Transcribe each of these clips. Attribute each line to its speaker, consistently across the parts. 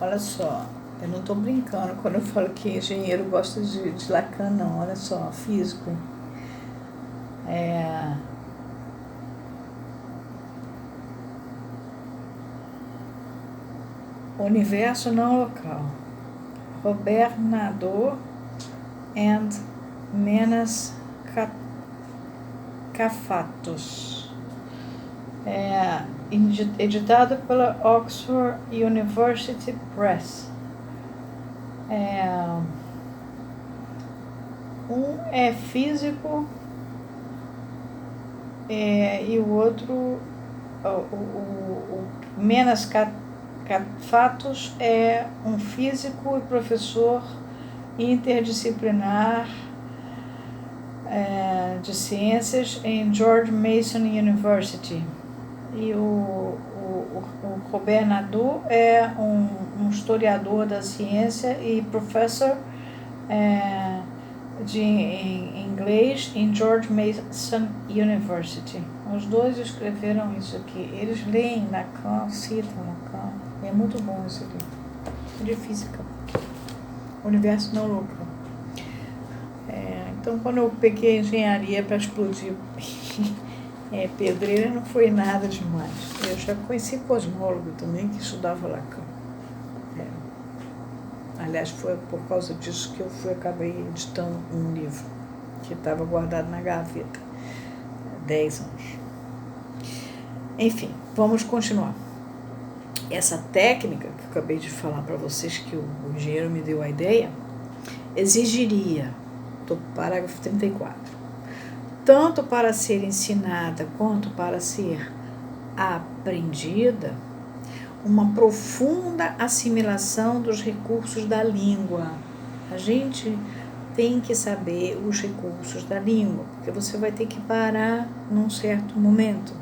Speaker 1: Olha só, eu não estou brincando quando eu falo que engenheiro gosta de Lacan, não. Olha só, físico. Universo não local. Robert Nadeau and Menas Cafatos. Editado pela Oxford University Press. Um é físico e o outro, o Menas Cafatos, é um físico e professor interdisciplinar de ciências em George Mason University. E o Robert Nadeau é um historiador da ciência e professor em inglês em George Mason University. Os dois escreveram isso aqui. Eles leem Lacan, citam Lacan. É muito bom esse livro. De física. Universo não local. Então, quando eu peguei engenharia para explodir pedreira, não foi nada demais. Eu já conheci cosmólogo também, que estudava Lacan. Aliás, foi por causa disso que eu acabei editando um livro, que estava guardado na gaveta há 10 anos. Enfim, vamos continuar. Essa técnica que eu acabei de falar para vocês, que o engenheiro me deu a ideia, exigiria, do parágrafo 34, tanto para ser ensinada quanto para ser aprendida, uma profunda assimilação dos recursos da língua. A gente tem que saber os recursos da língua, porque você vai ter que parar num certo momento,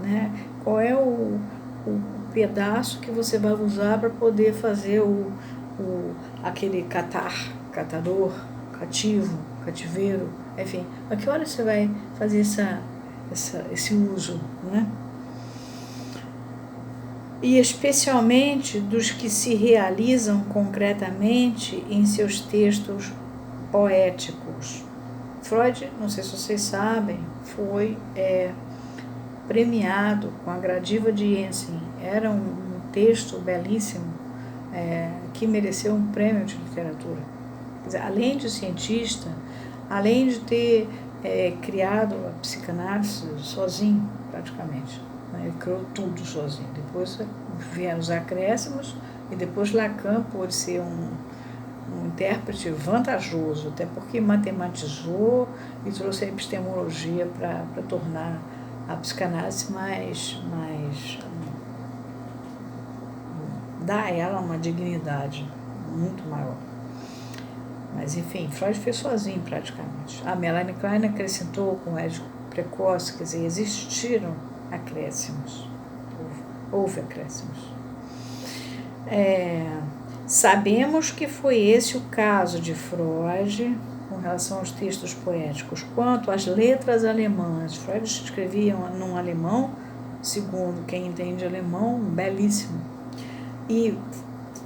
Speaker 1: né? Qual é o pedaço que você vai usar para poder fazer aquele catador, cativo, cativeiro, enfim. A que hora você vai fazer esse uso, né? E especialmente dos que se realizam concretamente em seus textos poéticos. Freud, não sei se vocês sabem, foi premiado com a Gradiva de Jensen. Era um texto belíssimo que mereceu um prêmio de literatura. Quer dizer, além de cientista, além de ter criado a psicanálise sozinho, praticamente. Ele criou tudo sozinho. Depois vieram os acréscimos e depois Lacan pôde ser um intérprete vantajoso, até porque matematizou e trouxe a epistemologia para tornar a psicanálise mais dar a ela uma dignidade muito maior. Mas enfim, Freud fez sozinho praticamente. A Melanie Klein acrescentou com o édico precoce, quer dizer, existiram acréscimos, houve acréscimos. Sabemos que foi esse o caso de Freud com relação aos textos poéticos. Quanto às letras alemãs, Freud escrevia num alemão, segundo quem entende alemão, belíssimo. E,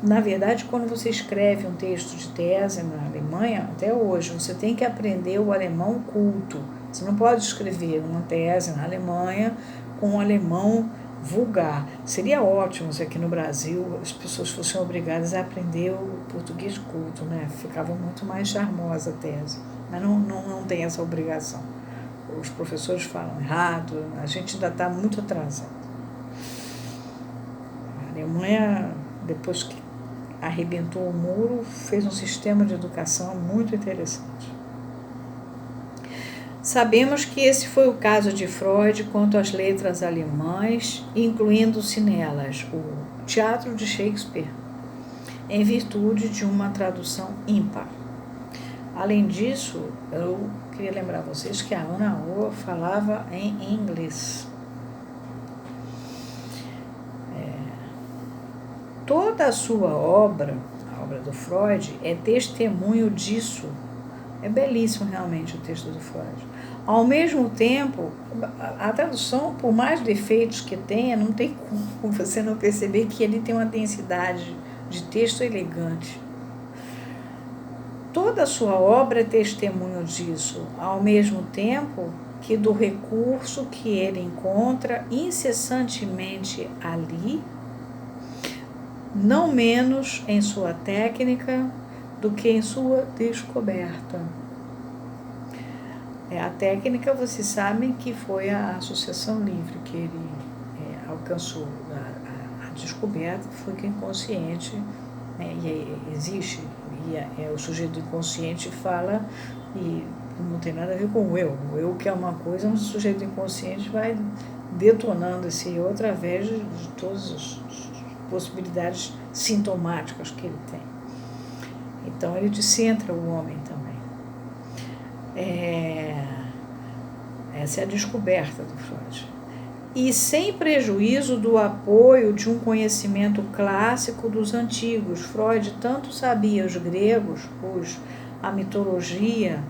Speaker 1: na verdade, quando você escreve um texto de tese na Alemanha, até hoje, você tem que aprender o alemão culto. Você não pode escrever uma tese na Alemanha com um alemão vulgar. Seria ótimo se aqui no Brasil as pessoas fossem obrigadas a aprender o português culto, né? Ficava muito mais charmosa a tese. Mas não tem essa obrigação. Os professores falam errado, a gente ainda está muito atrasado. A Alemanha, depois que arrebentou o muro, fez um sistema de educação muito interessante. Sabemos que esse foi o caso de Freud quanto às letras alemãs, incluindo-se nelas o teatro de Shakespeare, em virtude de uma tradução ímpar. Além disso, eu queria lembrar vocês que a Ana Oa falava em inglês. Toda a sua obra, a obra do Freud, é testemunho disso. É belíssimo realmente o texto do Freud. Ao mesmo tempo, a tradução, por mais defeitos que tenha, não tem como você não perceber que ele tem uma densidade de texto elegante. Toda a sua obra é testemunho disso, ao mesmo tempo que do recurso que ele encontra incessantemente ali, não menos em sua técnica do que em sua descoberta. A técnica, vocês sabem que foi a associação livre que ele alcançou. A descoberta foi que o inconsciente, e existe, e o sujeito inconsciente fala, e não tem nada a ver com o eu. O eu que é uma coisa, mas o sujeito inconsciente vai detonando esse eu através de todas as possibilidades sintomáticas que ele tem. Então ele descentra o homem também. Essa é a descoberta do Freud. E sem prejuízo do apoio de um conhecimento clássico dos antigos. Freud tanto sabia os gregos, a mitologia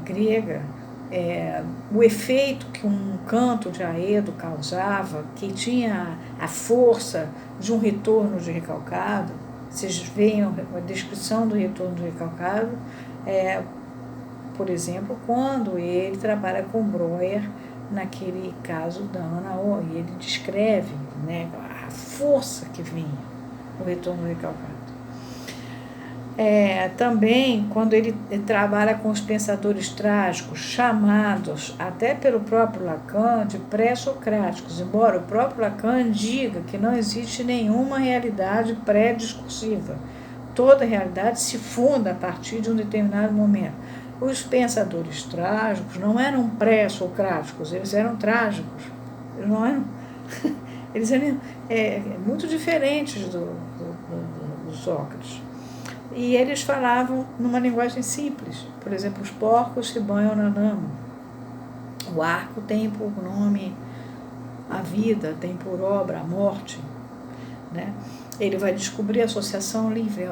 Speaker 1: grega, o efeito que um canto de Aedo causava, que tinha a força de um retorno de recalcado. Vocês veem a descrição do retorno de recalcado, por exemplo, quando ele trabalha com Breuer, naquele caso da Ana O, e ele descreve, né, a força que vinha no retorno do recalcado. Também, quando ele trabalha com os pensadores trágicos, chamados até pelo próprio Lacan de pré-socráticos, embora o próprio Lacan diga que não existe nenhuma realidade pré-discursiva. Toda realidade se funda a partir de um determinado momento. Os pensadores trágicos não eram pré-socráticos, eles eram trágicos. Eles não eram. Eles eram muito diferentes do Sócrates. E eles falavam numa linguagem simples. Por exemplo, os porcos se banham na lama. O arco tem por nome a vida, tem por obra a morte, né? Ele vai descobrir a associação livre,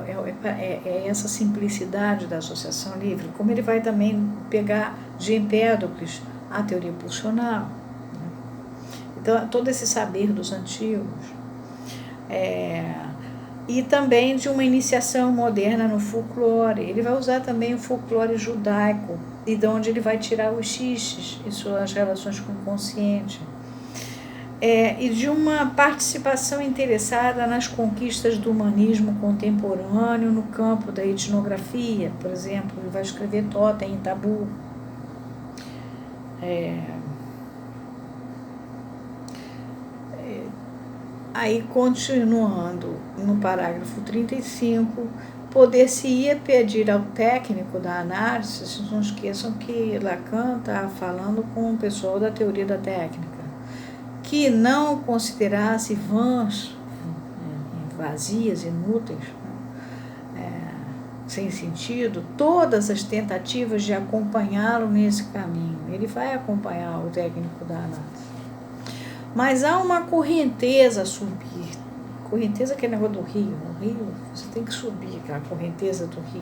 Speaker 1: é essa simplicidade da associação livre, como ele vai também pegar de Empédocles a teoria pulsional, né? Então, todo esse saber dos antigos, e também de uma iniciação moderna no folclore. Ele vai usar também o folclore judaico, e de onde ele vai tirar os xixes e suas relações com o inconsciente. E de uma participação interessada nas conquistas do humanismo contemporâneo no campo da etnografia. Por exemplo, ele vai escrever Totem e Tabu. Aí, continuando no parágrafo 35, poder-se-ia pedir ao técnico da análise, vocês não esqueçam que Lacan está falando com o pessoal da teoria da técnica, que não considerasse vãs, vazias, inúteis, sem sentido, todas as tentativas de acompanhá-lo nesse caminho. Ele vai acompanhar o técnico da análise. Mas há uma correnteza a subir. Correnteza que é negócio do rio. No rio, você tem que subir aquela correnteza do rio.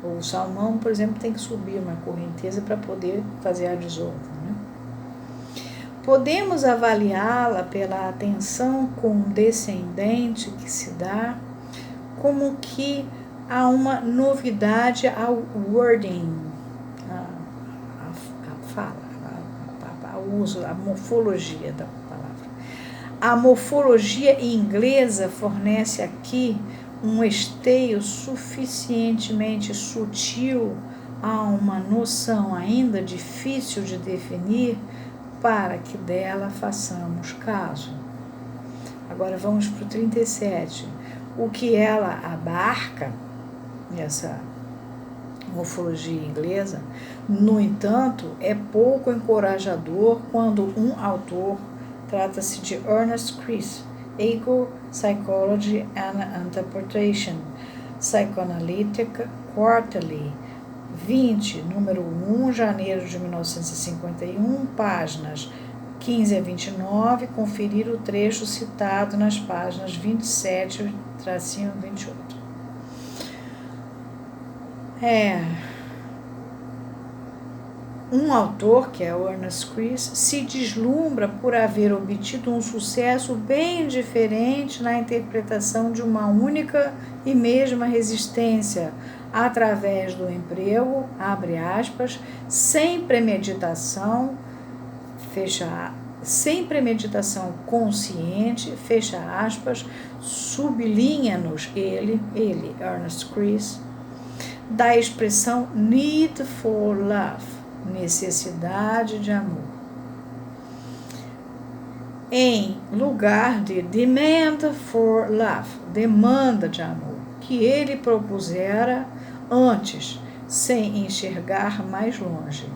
Speaker 1: O salmão, por exemplo, tem que subir uma correnteza para poder fazer a desova, né? Podemos avaliá-la pela atenção condescendente que se dá, como que há uma novidade ao wording, a fala, o uso, a morfologia da palavra. A morfologia inglesa fornece aqui um esteio suficientemente sutil a uma noção ainda difícil de definir para que dela façamos caso. Agora vamos para o 37. O que ela abarca, essa morfologia inglesa, no entanto, é pouco encorajador quando um autor, trata-se de Ernest Chris, Ego, Psychology and Interpretation, Psychoanalytic Quarterly, 20, número 1, janeiro de 1951, páginas 15 a 29, conferir o trecho citado nas páginas 27 a 28. Um autor, que é o Ernest Chris, se deslumbra por haver obtido um sucesso bem diferente na interpretação de uma única e mesma resistência, através do emprego, abre aspas, sem premeditação, sem premeditação consciente, fecha aspas, sublinha-nos ele, Ernest Chris, da expressão need for love, necessidade de amor, em lugar de demand for love, demanda de amor, que ele propusera antes, sem enxergar mais longe.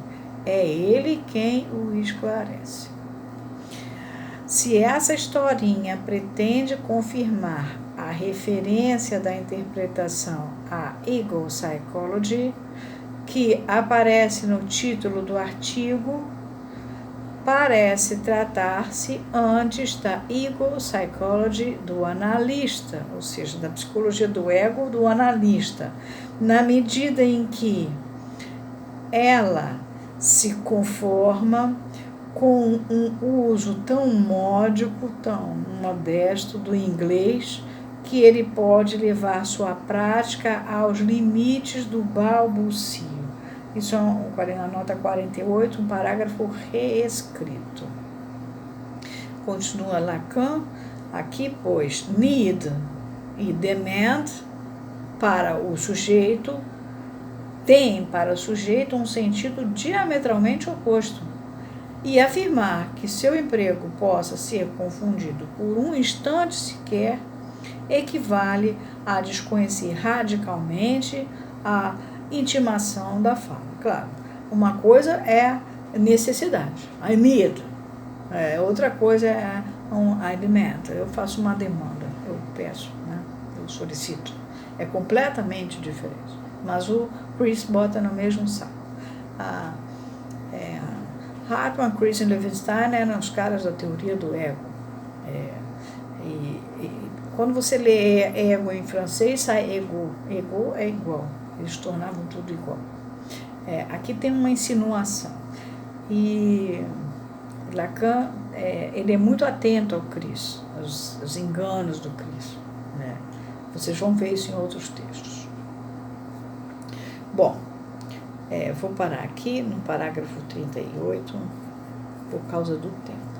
Speaker 1: É ele quem o esclarece. Se essa historinha pretende confirmar a referência da interpretação à Ego Psychology, que aparece no título do artigo, parece tratar-se antes da Ego Psychology do analista, ou seja, da psicologia do ego do analista, na medida em que ela se conforma com um uso tão módico, tão modesto do inglês, que ele pode levar sua prática aos limites do balbucio. Isso é na nota 48, um parágrafo reescrito. Continua Lacan, aqui, pois, need e demand para o sujeito têm para o sujeito um sentido diametralmente oposto. E afirmar que seu emprego possa ser confundido por um instante sequer equivale a desconhecer radicalmente a intimação da fala. Claro, uma coisa é necessidade, I need. Outra coisa é I demand, eu faço uma demanda, eu peço, né? Eu solicito. É completamente diferente. Mas o Chris bota no mesmo saco. Hartman, Chris e Levinstein eram os caras da teoria do ego. Quando você lê ego em francês, sai ego. Ego é igual. Eles tornavam tudo igual. Aqui tem uma insinuação. E Lacan, ele é muito atento ao Chris, aos enganos do Chris. Né? Vocês vão ver isso em outros textos. Bom, vou parar aqui no parágrafo 38, por causa do tempo.